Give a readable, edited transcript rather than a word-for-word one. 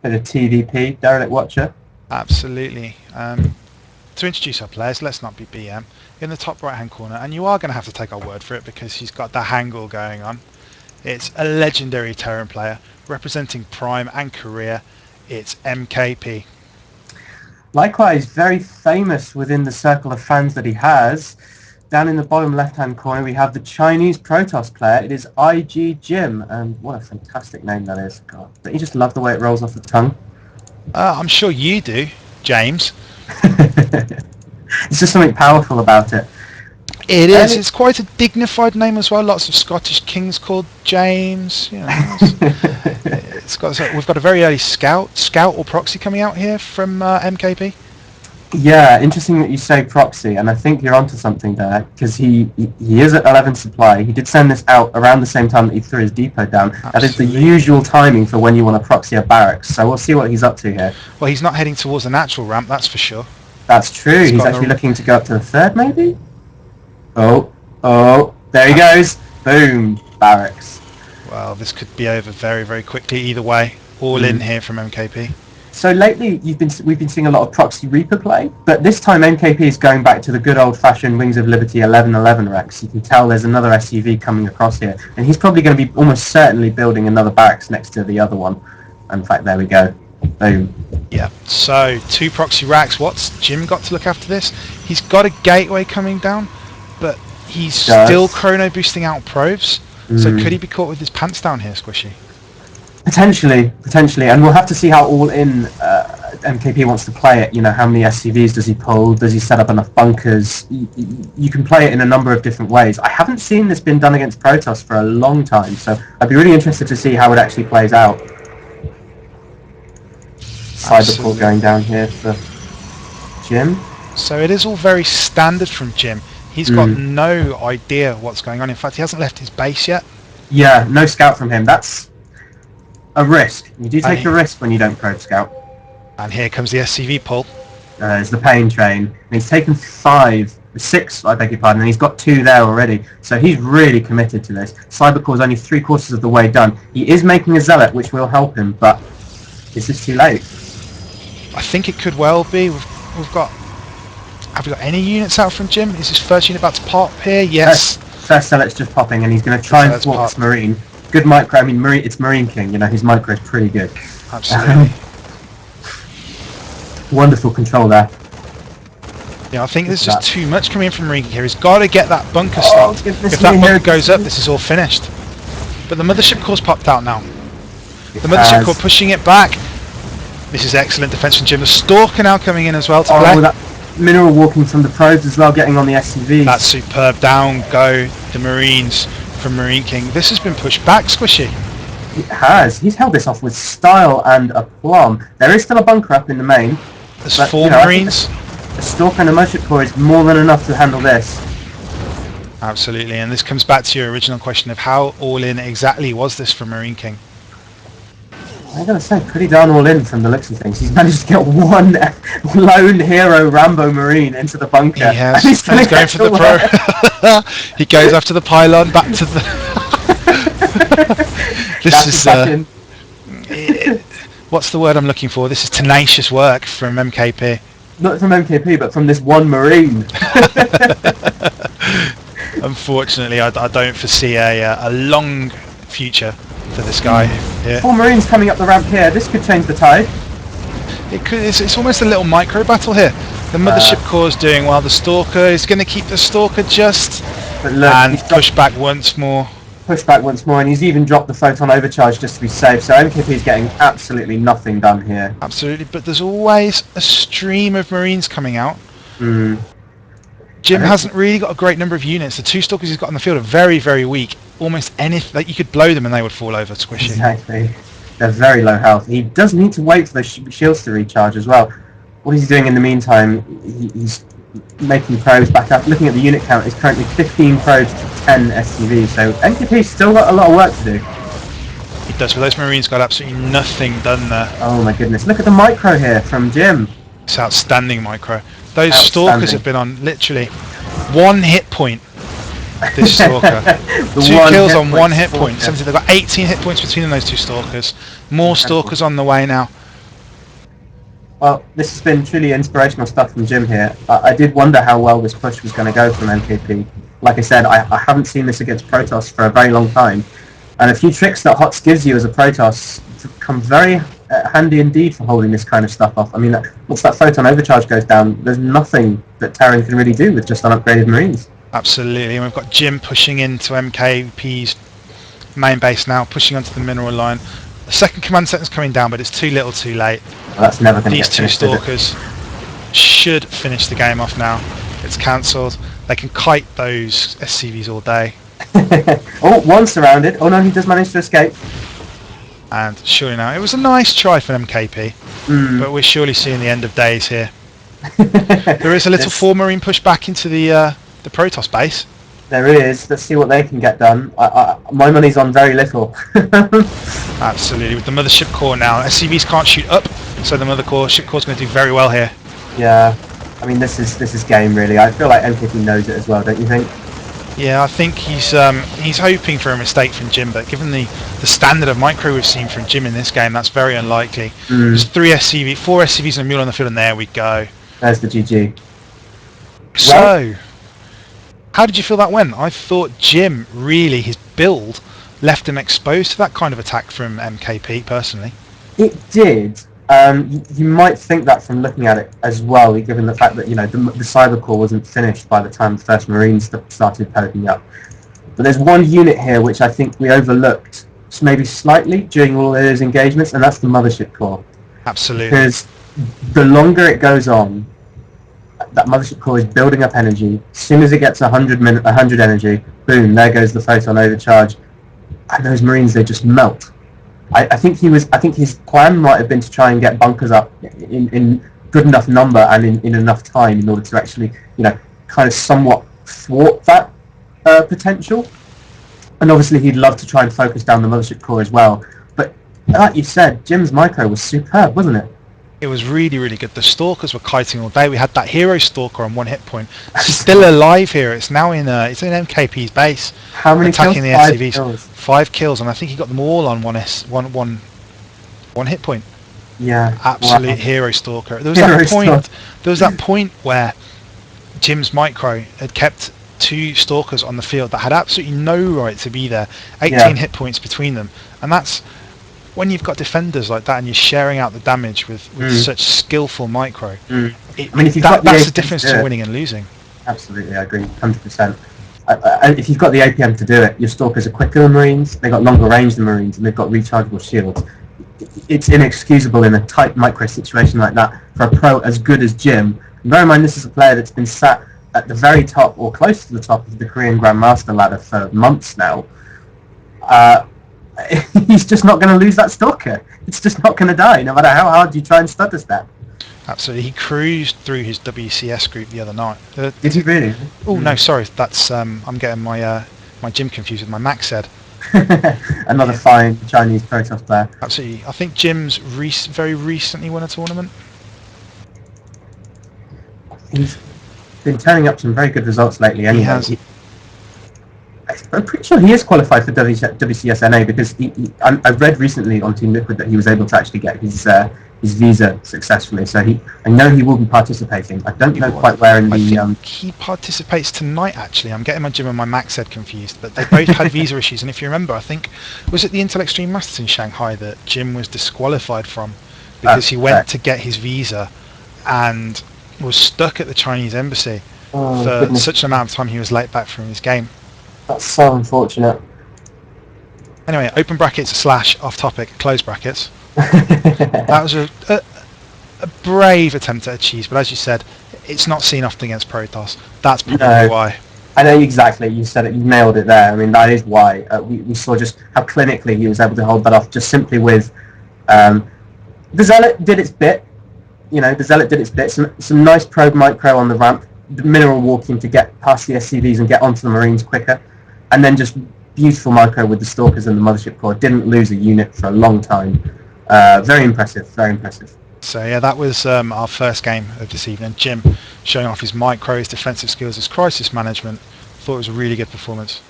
Bit of TVP, Derelict Watcher. Absolutely. To introduce our players, let's not be BM. In the top right hand corner, and you are going to have to take our word for it because he's got the Hangul going on. It's a legendary Terran player representing Prime and Korea. It's MKP. Likewise, very famous within the circle of fans that he has. Down in the bottom left-hand corner, we have the Chinese Protoss player. It is IG Jim, and what a fantastic name that is. God, don't you just love the way it rolls off the tongue? I'm sure you do, James. It's just something powerful about it. It is. It's quite a dignified name as well. Lots of Scottish kings called James. You know, we've got a very early scout or proxy coming out here from MKP. Yeah, interesting that you say proxy, and I think you're onto something there, because he is at 11 supply. He did send this out around the same time that he threw his depot down. Absolutely. That is the usual timing for when you want to proxy a barracks, so we'll see what he's up to here. Well, he's not heading towards the natural ramp, that's for sure. That's true. He's actually looking to go up to the third, maybe? Oh, there he goes. Boom, barracks. Well, this could be over very, very quickly either way. All in here from MKP. So lately, we've been seeing a lot of proxy Reaper play, but this time MKP is going back to the good old-fashioned Wings of Liberty 1111 Rex. You can tell there's another SUV coming across here, and he's probably going to be almost certainly building another barracks next to the other one. In fact, there we go. Boom. Yeah, so 2 proxy racks. What's Jim got to look after this? He's got a gateway coming down, but he's still chrono boosting out probes. So could he be caught with his pants down here, Squishy? Potentially, and we'll have to see how all in MKP wants to play it. You know, how many SCVs does he pull? Does he set up enough bunkers? You can play it in a number of different ways. I haven't seen this been done against Protoss for a long time, so I'd be really interested to see how it actually plays out. Cybercore going down here for Jim. So it is all very standard from Jim. He's got no idea what's going on. In fact, he hasn't left his base yet. Yeah, no scout from him. That's a risk. You do take a risk when you don't probe scout. And here comes the SCV pull. It's the pain train. And he's taken 6, I beg your pardon, and he's got 2 there already. So he's really committed to this. Cybercore's only 3/4 of the way done. He is making a zealot, which will help him, but is this too late? I think it could well be. We've got... Have we got any units out from Jim? Is his first unit about to pop here? Yes. First zealot's just popping, and he's going to try and thwart this Marine. Good micro. I mean, it's Marine King. You know, his micro is pretty good. Absolutely. Wonderful control there. Yeah, I think there's just too much coming in from Marine King here. He's got to get that bunker stopped. If that bunker goes up, this is all finished. But the Mothership Core's popped out now. The Mothership Core pushing it back. This is excellent defense from Jim. The Stalker now coming in as well to play. That mineral walking from the probes as well, getting on the SCVs. That's superb. Down go the Marines from Marine King. This has been pushed back, Squishy. It has. He's held this off with style and aplomb. There is still a bunker up in the main. There's 4 Marines. A Stalker and a Mothership Core is more than enough to handle this. Absolutely, and this comes back to your original question of how all-in exactly was this for Marine King? I gotta say, pretty darn all in from the looks of things. He's managed to get one lone hero Rambo Marine into the bunker. He has. He's going for the pro. He goes after the pylon, back to the... This is... what's the word I'm looking for? This is tenacious work from MKP. Not from MKP, but from this one Marine. Unfortunately, I don't foresee a long future for this guy here. 4 Marines coming up the ramp here. This could change the tide. It could. It's almost a little micro battle here. The Mothership Core is doing well. The Stalker is going to keep the Stalker just and push back once more. Push back once more, and he's even dropped the Photon Overcharge just to be safe. So MKP is getting absolutely nothing done here. Absolutely, but there's always a stream of Marines coming out. Jim hasn't really got a great number of units. The 2 Stalkers he's got on the field are very, very weak. Almost anything, like you could blow them and they would fall over, Squishy. Exactly. They're very low health. He does need to wait for those shields to recharge as well. What he's doing in the meantime, he's making probes back up. Looking at the unit count, it's currently 15 probes to 10 SCVs. So MKP's still got a lot of work to do. He does, but those Marines got absolutely nothing done there. Oh my goodness. Look at the micro here from Jim. It's outstanding micro. Those Stalkers have been on literally 1 hit point. This Stalker. 2 kills on 1 hit point. They've got 18 hit points between them, those 2 Stalkers. More Stalkers on the way now. Well, this has been truly inspirational stuff from Jim here. I did wonder how well this push was going to go from MKP. Like I said, I haven't seen this against Protoss for a very long time, and a few tricks that HOTS gives you as a Protoss come very handy indeed for holding this kind of stuff off. I mean, once that photon overcharge goes down, there's nothing that Terran can really do with just unupgraded Marines. Absolutely, and we've got Jim pushing into MKP's main base now, pushing onto the mineral line. The second command center's coming down, but it's too little too late. Well, that's never going to These get two finished, is it? stalkers should finish the game off now. It's cancelled. They can kite those SCVs all day. Oh, one surrounded. Oh no, he does manage to escape. And surely now, it was a nice try for MKP, but we're surely seeing the end of days here. There is a little 4 Marine push back into the Protoss base. There is. Let's see what they can get done. My money's on very little. Absolutely. With the mothership core now, SCVs can't shoot up, so the ship core is going to do very well here. Yeah, I mean this is game really. I feel like MKP knows it as well, don't you think? Yeah, I think he's hoping for a mistake from Jim, but given the standard of micro we've seen from Jim in this game, that's very unlikely. There's 4 SCVs and a mule on the field, and there we go. There's the GG. So, how did you feel that went? I thought Jim, really, his build left him exposed to that kind of attack from MKP, personally. It did. You might think that from looking at it as well, given the fact that the cyber core wasn't finished by the time the first Marines started poking up. But there's one unit here which I think we overlooked, maybe slightly, during all of those engagements, and that's the mothership core. Absolutely. Because the longer it goes on, that mothership core is building up energy. As soon as it gets 100 energy, boom, there goes the photon overcharge, and those Marines, they just melt. I think his plan might have been to try and get bunkers up in good enough number and in enough time in order to actually, kind of somewhat thwart that potential. And obviously he'd love to try and focus down the mothership core as well. But like you said, Jim's micro was superb, wasn't it? It was really, really good. The stalkers were kiting all day. We had that hero stalker on 1 hit point. Still alive here. It's now in MKP's base. How many attacking kills? the SCVs? 5 kills. 5 kills, and I think he got them all on one hit point. Yeah. Absolute hero stalker. There was that point where Jim's micro had kept 2 stalkers on the field that had absolutely no right to be there. 18 hit points between them, and that's when you've got defenders like that and you're sharing out the damage with such skillful micro. I mean, that's the difference between winning and losing. Absolutely, I agree, 100%. If you've got the APM to do it, your stalkers are quicker than Marines, they've got longer range than Marines, and they've got rechargeable shields. It's inexcusable in a tight micro situation like that for a pro as good as Jim. And bear in mind, this is a player that's been sat at the very top or close to the top of the Korean Grandmaster ladder for months now. He's just not going to lose that stalker. It's just not going to die, no matter how hard you try and stutter step. Absolutely, he cruised through his WCS group the other night. Did he really? Oh no, sorry, that's I'm getting my Jim confused with my Max head. Another fine Chinese Protoss player. Absolutely, I think Jim's very recently won a tournament. He's been turning up some very good results lately. Anyway, he has. I'm pretty sure he is qualified for WCSNA because I read recently on Team Liquid that he was able to actually get his visa successfully. So I know he will be participating. I don't know quite where in the. I think he participates tonight. Actually, I'm getting my Jim and my Max head confused, but they both had visa issues. And if you remember, I think was it the Intel Extreme Masters in Shanghai that Jim was disqualified from because he went to get his visa and was stuck at the Chinese embassy for such an amount of time he was late back from his game. That's so unfortunate. Anyway, open brackets / off topic, close brackets. That was a brave attempt at a cheese, but as you said, it's not seen often against Protoss. That's probably why. I know exactly. You said it. You nailed it there. I mean, that is why we saw just how clinically he was able to hold that off, just simply with the Zealot did its bit. The Zealot did its bit. Some nice probe micro on the ramp. The mineral walking to get past the SCVs and get onto the Marines quicker. And then just beautiful micro with the Stalkers and the Mothership Core. Didn't lose a unit for a long time. Very impressive, very impressive. So yeah, that was our first game of this evening. Jim showing off his micro, his defensive skills, his crisis management. Thought it was a really good performance.